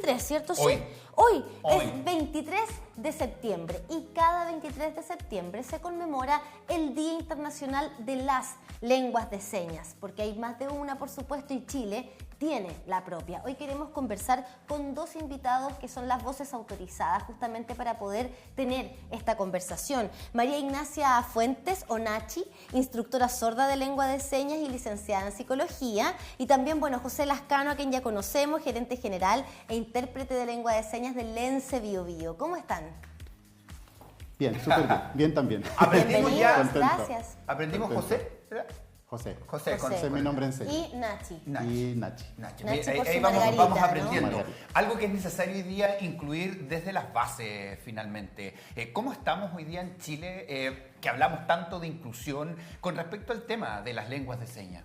23, ¿cierto? Hoy. Sí. Hoy Hoy. es 23 de septiembre y cada 23 de septiembre se conmemora el Día Internacional de las Lenguas de Señas, porque hay más de una, por supuesto, y Chile tiene la propia. Hoy queremos conversar con dos invitados que son las voces autorizadas justamente para poder tener esta conversación. María Ignacia Fuentes, o Nachi, instructora sorda de lengua de señas y licenciada en psicología. Y también, bueno, José Lascano, a quien ya conocemos, gerente general e intérprete de lengua de señas del LENSE Bio Bio. ¿Cómo están? Bien, súper bien. Bien también. Aprendimos ya. Bienvenidos, gracias. ¿Aprendimos Contento. José? José. José, Ese es mi nombre en serio. Y Nachi. Y Nachi. Nacho. Nachi Ahí por su vamos Margarita, aprendiendo. ¿no? Margarita. Algo que es necesario hoy día incluir desde las bases, finalmente. ¿Cómo estamos hoy día en Chile, que hablamos tanto de inclusión, con respecto al tema de las lenguas de señas?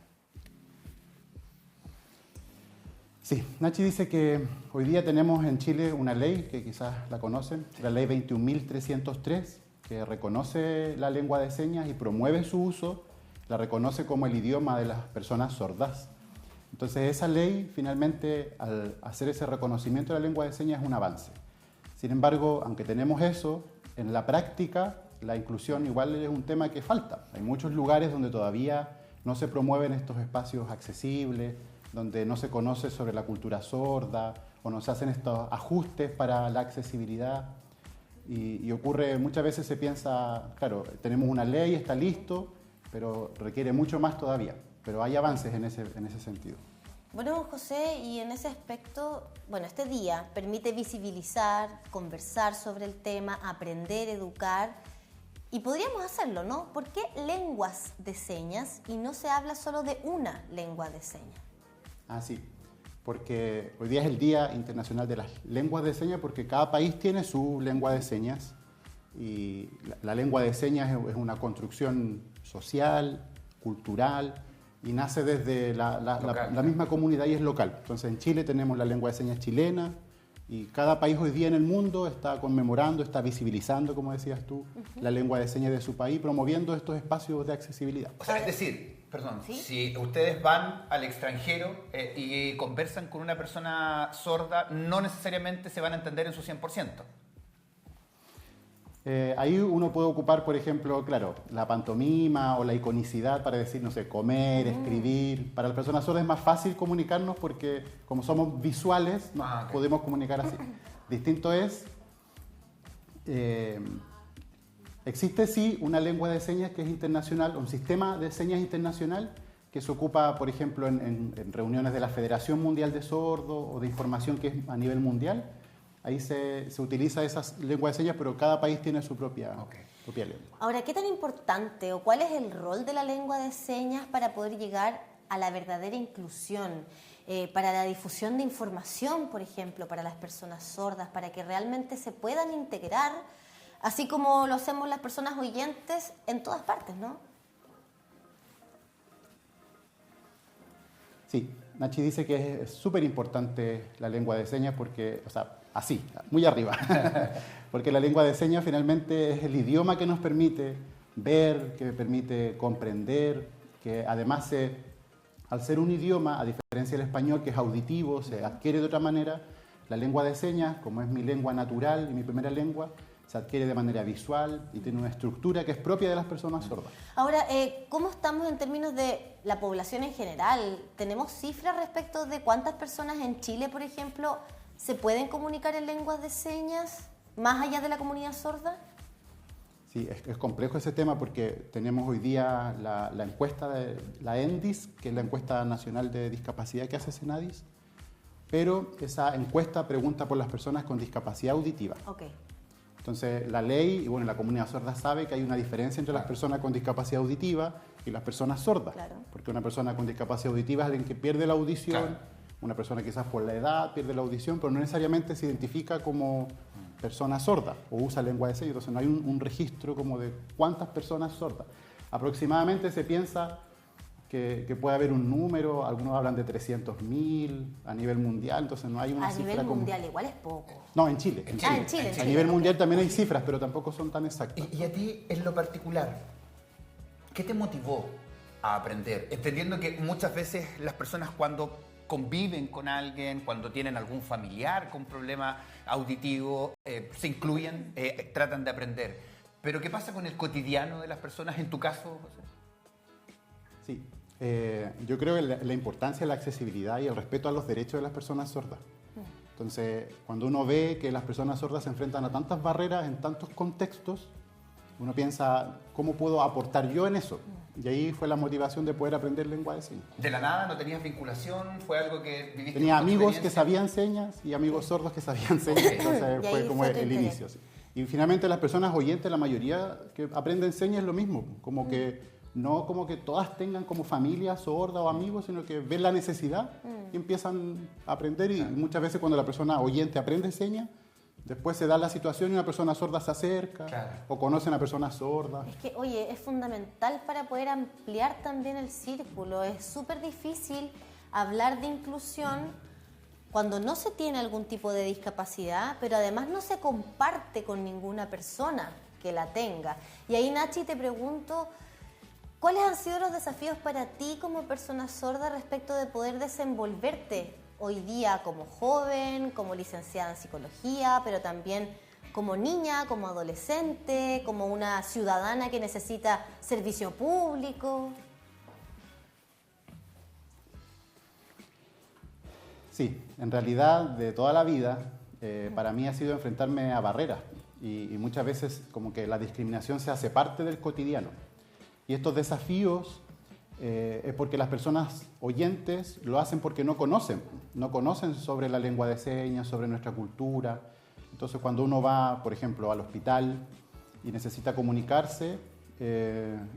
Sí, Nachi dice que hoy día tenemos en Chile una ley que quizás la conocen, la ley 21.303, que reconoce la lengua de señas y promueve su uso, la reconoce como el idioma de las personas sordas. Entonces esa ley finalmente, al hacer ese reconocimiento de la lengua de señas, es un avance. Sin embargo, aunque tenemos eso, en la práctica la inclusión igual es un tema que falta. Hay muchos lugares donde todavía no se promueven estos espacios accesibles, donde no se conoce sobre la cultura sorda o no se hacen estos ajustes para la accesibilidad. Y ocurre, muchas veces se piensa, claro, tenemos una ley, está listo, pero requiere mucho más todavía. Pero hay avances en ese sentido. Bueno, José, y en ese aspecto, bueno, este día permite visibilizar, conversar sobre el tema, aprender, educar, y podríamos hacerlo, ¿no? ¿Por qué lenguas de señas y no se habla solo de una lengua de señas? Ah, sí, porque hoy día es el Día Internacional de las Lenguas de Señas, porque cada país tiene su lengua de señas, y la lengua de señas es una construcción social, cultural, y nace desde la misma comunidad y es local. Entonces en Chile tenemos la lengua de señas chilena, y cada país hoy día en el mundo está conmemorando, está visibilizando, como decías tú, la lengua de señas de su país, promoviendo estos espacios de accesibilidad. O sea, es decir, perdón, ¿sí? Si ustedes van al extranjero y conversan con una persona sorda, no necesariamente se van a entender en su 100%. Ahí uno puede ocupar, por ejemplo, claro, la pantomima o la iconicidad para decir, no sé, comer, escribir. Para las personas sordas es más fácil comunicarnos porque como somos visuales, nos podemos comunicar así. Distinto es, existe sí una lengua de señas que es internacional, un sistema de señas internacional que se ocupa, por ejemplo, en reuniones de la Federación Mundial de Sordos o de información que es a nivel mundial. Ahí se utiliza esa lengua de señas, pero cada país tiene su propia lengua. Ahora, ¿qué tan importante o cuál es el rol de la lengua de señas para poder llegar a la verdadera inclusión, para la difusión de información, por ejemplo, para las personas sordas, para que realmente se puedan integrar, así como lo hacemos las personas oyentes en todas partes, ¿no? Sí, Nachi dice que es súper importante la lengua de señas porque, o sea, así, muy arriba, porque la lengua de señas finalmente es el idioma que nos permite ver, que permite comprender, que además al ser un idioma, a diferencia del español que es auditivo, se adquiere de otra manera, la lengua de señas, como es mi lengua natural y mi primera lengua, se adquiere de manera visual y tiene una estructura que es propia de las personas sordas. Ahora, ¿cómo estamos en términos de la población en general? ¿Tenemos cifras respecto de cuántas personas en Chile, por ejemplo, se pueden comunicar en lenguas de señas más allá de la comunidad sorda? Sí, es complejo ese tema porque tenemos hoy día la encuesta de la ENDIS, que es la encuesta nacional de discapacidad que hace Senadis, pero esa encuesta pregunta por las personas con discapacidad auditiva. Okay. Entonces, la ley, y bueno, la comunidad sorda sabe que hay una diferencia entre las personas con discapacidad auditiva y las personas sordas. Claro. Porque una persona con discapacidad auditiva es alguien que pierde la audición, Claro. Una persona quizás por la edad pierde la audición, pero no necesariamente se identifica como persona sorda o usa lengua de señas. Entonces, no hay un registro como de cuántas personas sordas. Aproximadamente se piensa que puede haber un número, algunos hablan de 300.000 a nivel mundial, entonces no hay una cifra A nivel como... mundial igual es poco. No, en Chile. En Chile. A nivel mundial también hay cifras, pero tampoco son tan exactas. Y a ti, en lo particular, ¿qué te motivó a aprender? Entendiendo que muchas veces las personas cuando conviven con alguien, cuando tienen algún familiar con problema auditivo, se incluyen, tratan de aprender. Pero ¿qué pasa con el cotidiano de las personas en tu caso, José? Sí, yo creo que la importancia de la accesibilidad y el respeto a los derechos de las personas sordas. Entonces, cuando uno ve que las personas sordas se enfrentan a tantas barreras en tantos contextos, uno piensa, ¿cómo puedo aportar yo en eso? Y ahí fue la motivación de poder aprender lengua de señas. ¿De la nada no tenías vinculación? ¿Fue algo que viviste? Tenía amigos que sabían señas y amigos sordos que sabían señas, entonces fue como el inicio. Sí. Y finalmente las personas oyentes, la mayoría que aprenden señas es lo mismo, como que no como que todas tengan como familia sorda o amigos, sino que ven la necesidad y empiezan a aprender. Y muchas veces cuando la persona oyente aprende señas, después se da la situación y una persona sorda se acerca o conoce a una persona sorda. Es que, oye, es fundamental para poder ampliar también el círculo. Es súper difícil hablar de inclusión cuando no se tiene algún tipo de discapacidad, pero además no se comparte con ninguna persona que la tenga. Y ahí, Nachi, te pregunto, ¿cuáles han sido los desafíos para ti como persona sorda respecto de poder desenvolverte hoy día como joven, como licenciada en psicología, pero también como niña, como adolescente, como una ciudadana que necesita servicio público? Sí, en realidad de toda la vida para mí ha sido enfrentarme a barreras y muchas veces como que la discriminación se hace parte del cotidiano. Y estos desafíos es porque las personas oyentes lo hacen porque no conocen sobre la lengua de señas, sobre nuestra cultura. Entonces cuando uno va, por ejemplo, al hospital y necesita comunicarse,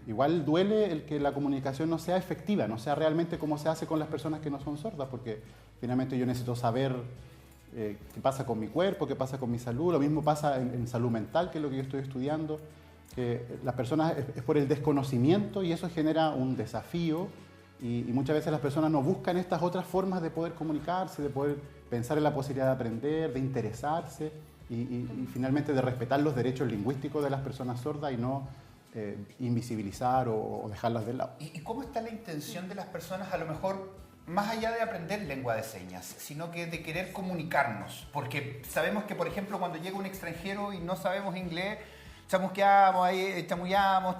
igual duele el que la comunicación no sea efectiva, no sea realmente como se hace con las personas que no son sordas, porque finalmente yo necesito saber qué pasa con mi cuerpo, qué pasa con mi salud. Lo mismo pasa en salud mental, que es lo que yo estoy estudiando. Las personas es por el desconocimiento y eso genera un desafío y muchas veces las personas no buscan estas otras formas de poder comunicarse, de poder pensar en la posibilidad de aprender, de interesarse y finalmente de respetar los derechos lingüísticos de las personas sordas y no invisibilizar o dejarlas de lado. ¿Y cómo está la intención de las personas, a lo mejor, más allá de aprender lengua de señas, sino que de querer comunicarnos? Porque sabemos que, por ejemplo, cuando llega un extranjero y no sabemos inglés, chamusqueamos, ahí chamullamos,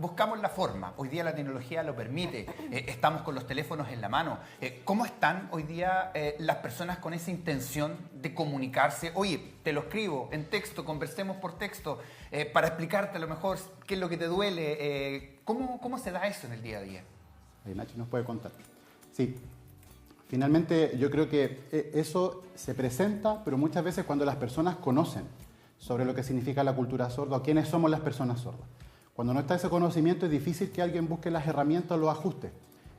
buscamos la forma. Hoy día la tecnología lo permite, estamos con los teléfonos en la mano. ¿Cómo están hoy día las personas con esa intención de comunicarse? Oye, te lo escribo en texto, conversemos por texto, para explicarte a lo mejor qué es lo que te duele. ¿Cómo se da eso en el día a día? Ahí Nachi nos puede contar. Sí, finalmente yo creo que eso se presenta, pero muchas veces cuando las personas conocen sobre lo que significa la cultura sorda o quiénes somos las personas sordas. Cuando no está ese conocimiento es difícil que alguien busque las herramientas o los ajustes.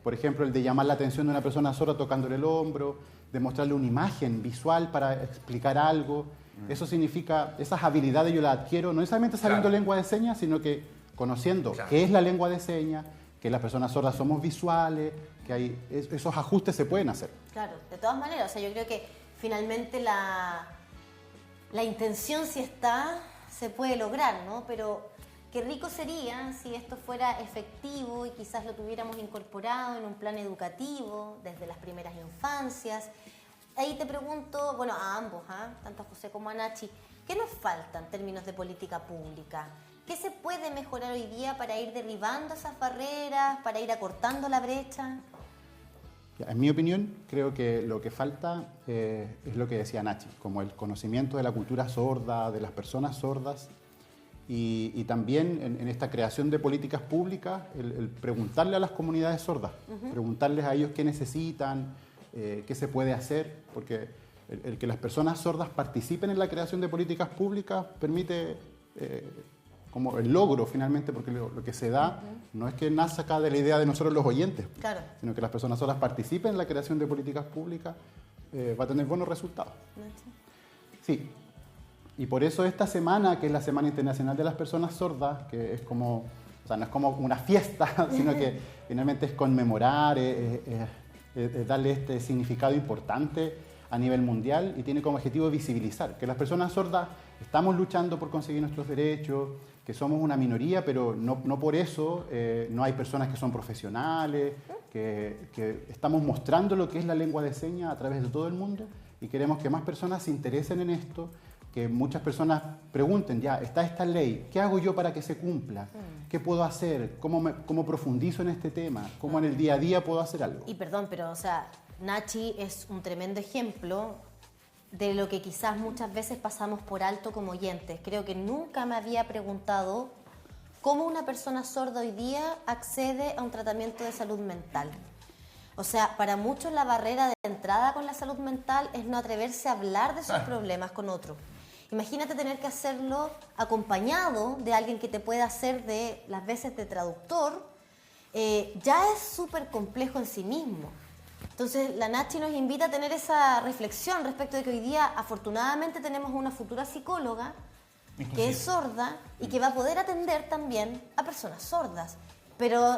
Por ejemplo, el de llamar la atención de una persona sorda tocándole el hombro, de mostrarle una imagen visual para explicar algo. Eso significa, esas habilidades yo las adquiero no necesariamente sabiendo lengua de señas, sino que conociendo qué es la lengua de señas, que las personas sordas somos visuales, que hay, esos ajustes se pueden hacer. Claro, de todas maneras, o sea, yo creo que finalmente la intención, si está, se puede lograr, ¿no? Pero qué rico sería si esto fuera efectivo y quizás lo tuviéramos incorporado en un plan educativo desde las primeras infancias. Ahí te pregunto, bueno, a ambos, tanto a José como a Nachi, ¿qué nos falta en términos de política pública? ¿Qué se puede mejorar hoy día para ir derribando esas barreras, para ir acortando la brecha? En mi opinión, creo que lo que falta es lo que decía Nachi, como el conocimiento de la cultura sorda, de las personas sordas, y también en esta creación de políticas públicas, el preguntarle a las comunidades sordas, preguntarles a ellos qué necesitan, qué se puede hacer, porque el que las personas sordas participen en la creación de políticas públicas permite como el logro finalmente, porque lo que se da no es que nazca de la idea de nosotros los oyentes, sino que las personas sordas participen en la creación de políticas públicas, va a tener buenos resultados. Sí, y por eso esta semana, que es la Semana Internacional de las Personas Sordas, que es como, o sea, no es como una fiesta, sino que finalmente es conmemorar, es darle este significado importante a nivel mundial y tiene como objetivo visibilizar que las personas sordas estamos luchando por conseguir nuestros derechos, que somos una minoría, pero no por eso no hay personas que son profesionales, que estamos mostrando lo que es la lengua de señas a través de todo el mundo y queremos que más personas se interesen en esto, que muchas personas pregunten, ya, está esta ley, ¿qué hago yo para que se cumpla? ¿Qué puedo hacer? ¿Cómo profundizo en este tema? ¿Cómo en el día a día puedo hacer algo? Y perdón, pero o sea, Nachi es un tremendo ejemplo de lo que quizás muchas veces pasamos por alto como oyentes. Creo que nunca me había preguntado cómo una persona sorda hoy día accede a un tratamiento de salud mental. O sea, para muchos la barrera de entrada con la salud mental es no atreverse a hablar de sus problemas con otro. Imagínate tener que hacerlo acompañado de alguien que te pueda hacer de las veces de traductor. Ya es súper complejo en sí mismo. Entonces, la Nachi nos invita a tener esa reflexión respecto de que hoy día, afortunadamente, tenemos una futura psicóloga que es sorda y que va a poder atender también a personas sordas. Pero,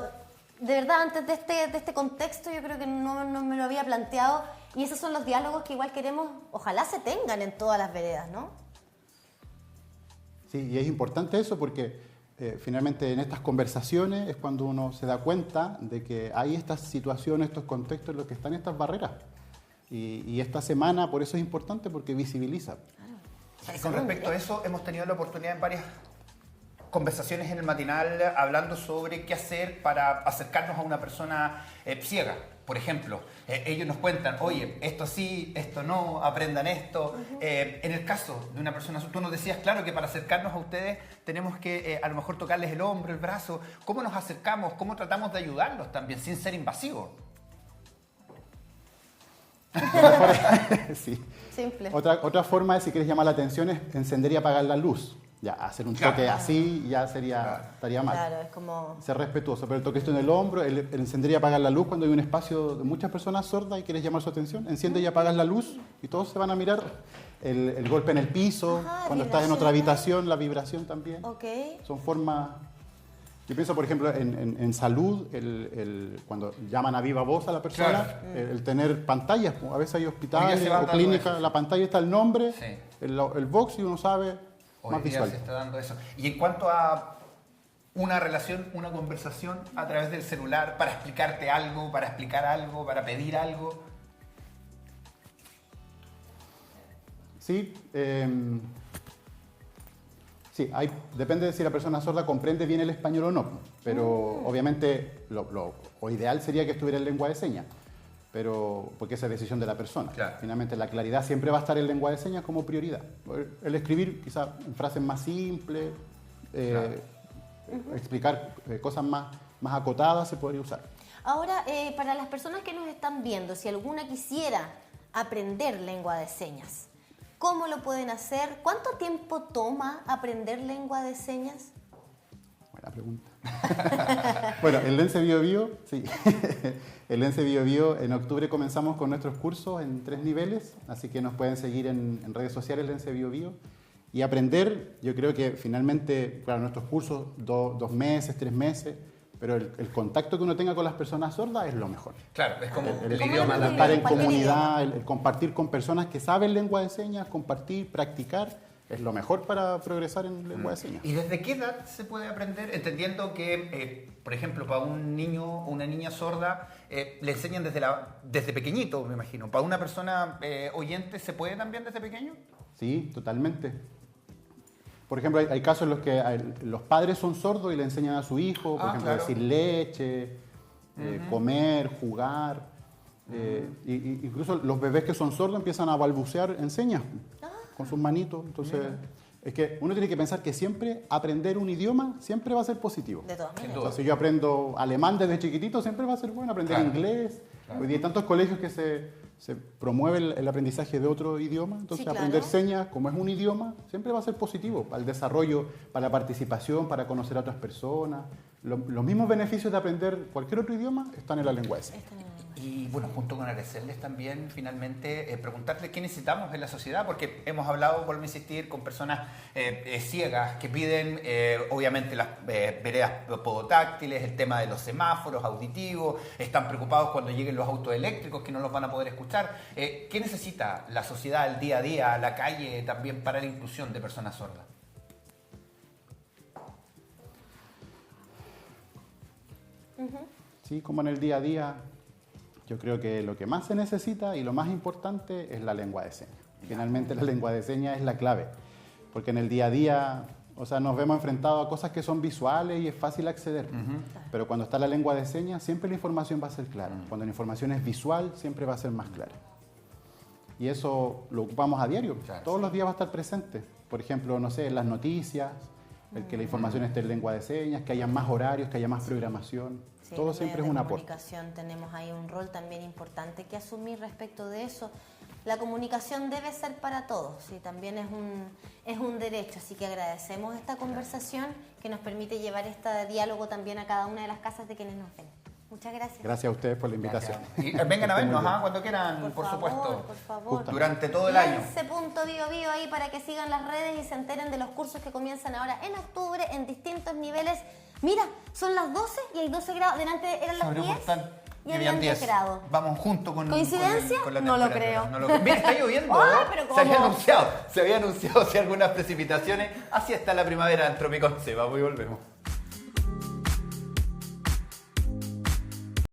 de verdad, antes de este contexto, yo creo que no me lo había planteado. Y esos son los diálogos que igual queremos, ojalá se tengan en todas las veredas, ¿no? Sí, y es importante eso porque finalmente en estas conversaciones es cuando uno se da cuenta de que hay estas situaciones, estos contextos en los que están estas barreras. Y esta semana por eso es importante porque visibiliza. Y con respecto a eso, hemos tenido la oportunidad en varias conversaciones en el matinal hablando sobre qué hacer para acercarnos a una persona ciega. Por ejemplo, ellos nos cuentan, oye, esto sí, esto no, aprendan esto. En el caso de una persona, tú nos decías, claro, que para acercarnos a ustedes tenemos que a lo mejor tocarles el hombro, el brazo. ¿Cómo nos acercamos? ¿Cómo tratamos de ayudarlos también sin ser invasivos? Sí. Simple. Otra forma de, si quieres llamar la atención, es encender y apagar la luz. Ya, hacer un toque así ya estaría mal. Claro, es como... Ser respetuoso, pero el toque en el hombro, el encender y apagar la luz cuando hay un espacio de muchas personas sordas y quieres llamar su atención, enciende y apagas la luz y todos se van a mirar. El golpe en el piso, cuando estás en otra habitación, la vibración también. Okay. Son formas... Yo pienso, por ejemplo, en salud, cuando llaman a viva voz a la persona, Claro. el tener pantallas. A veces hay hospitales se va o dando clínicas, eso. la pantalla está el nombre, Sí. el box y uno sabe Hoy más día visual. se está dando eso. Y en cuanto a una relación, una conversación a través del celular para explicarte algo, para explicar algo, para pedir algo. Sí, sí, depende de si la persona sorda comprende bien el español o no, pero obviamente lo ideal sería que estuviera en lengua de señas, pero porque esa es decisión de la persona. Claro. Finalmente la claridad siempre va a estar en lengua de señas como prioridad. El escribir quizás en frases más simples, explicar cosas más acotadas se podría usar. Ahora, para las personas que nos están viendo, si alguna quisiera aprender lengua de señas, ¿cómo lo pueden hacer? ¿Cuánto tiempo toma aprender lengua de señas? Buena pregunta. Bueno, el Lense Bio Bio, sí. El Lense Bio Bio, en octubre comenzamos con nuestros cursos en 3 niveles, así que nos pueden seguir en redes sociales Lense Bio Bio. Y aprender, yo creo que finalmente, claro, nuestros cursos 2 meses, 3 meses, pero el contacto que uno tenga con las personas sordas es lo mejor. Claro, es como el ¿Cómo idioma lo Estar en cualquier comunidad, el compartir con personas que saben lengua de señas, compartir, practicar, es lo mejor para progresar en lengua de señas. ¿Y desde qué edad se puede aprender? Entendiendo que, por ejemplo, para un niño o una niña sorda le enseñan desde pequeñito, me imagino. ¿Para una persona oyente se puede también desde pequeño? Sí, totalmente. Por ejemplo, hay casos en los que los padres son sordos y le enseñan a su hijo, por ejemplo, claro. decir leche, comer, jugar. Incluso los bebés que son sordos empiezan a balbucear en señas con sus manitos. Entonces, es que uno tiene que pensar que siempre aprender un idioma siempre va a ser positivo. De todas maneras. Sin O duda. sea, si yo aprendo alemán desde chiquitito, siempre va a ser bueno aprender Claro. inglés. Hoy día hay tantos colegios que se promueve el aprendizaje de otro idioma, entonces Sí, claro. aprender señas, como es un idioma, siempre va a ser positivo para el desarrollo, para la participación, para conocer a otras personas. Los mismos beneficios de aprender cualquier otro idioma están en la lengua de señas. Y bueno, junto con agradecerles también, finalmente, preguntarles qué necesitamos en la sociedad, porque hemos hablado, vuelvo a insistir, con personas ciegas que piden, obviamente, las veredas podotáctiles, el tema de los semáforos auditivos, están preocupados cuando lleguen los autos eléctricos que no los van a poder escuchar. ¿Qué necesita la sociedad, el día a día, la calle también para la inclusión de personas sordas? Sí, como en el día a día, yo creo que lo que más se necesita y lo más importante es la lengua de señas. Finalmente la lengua de señas es la clave, porque en el día a día, o sea, nos vemos enfrentados a cosas que son visuales y es fácil acceder. Pero cuando está la lengua de señas, siempre la información va a ser clara. Cuando la información es visual, siempre va a ser más clara. Y eso lo ocupamos a diario. Claro. Todos los días va a estar presente. Por ejemplo, no sé, en las noticias, el que la información esté en lengua de señas, que haya más horarios, que haya más programación. Sí, Todo los siempre es medios un de aporte. comunicación tenemos ahí un rol también importante que asumir respecto de eso. La comunicación debe ser para todos y también es un derecho, así que agradecemos esta conversación que nos permite llevar este diálogo también a cada una de las casas de quienes nos ven. Muchas gracias. Gracias a ustedes por la invitación. Y vengan a vernos cuando quieran, por supuesto. Por favor. Durante todo el año. Lance.bio ahí para que sigan las redes y se enteren de los cursos que comienzan ahora en octubre en distintos niveles. Mira, son las 12 y hay 12 grados. Delante eran las 10 y habían 10 grados. Vamos junto con ¿Coincidencia? con la No lo temperatura. creo. Mira, está lloviendo. Ah, pero se había ¿cómo? anunciado si algunas precipitaciones. Así está la primavera en Tropicón. Se vamos y volvemos.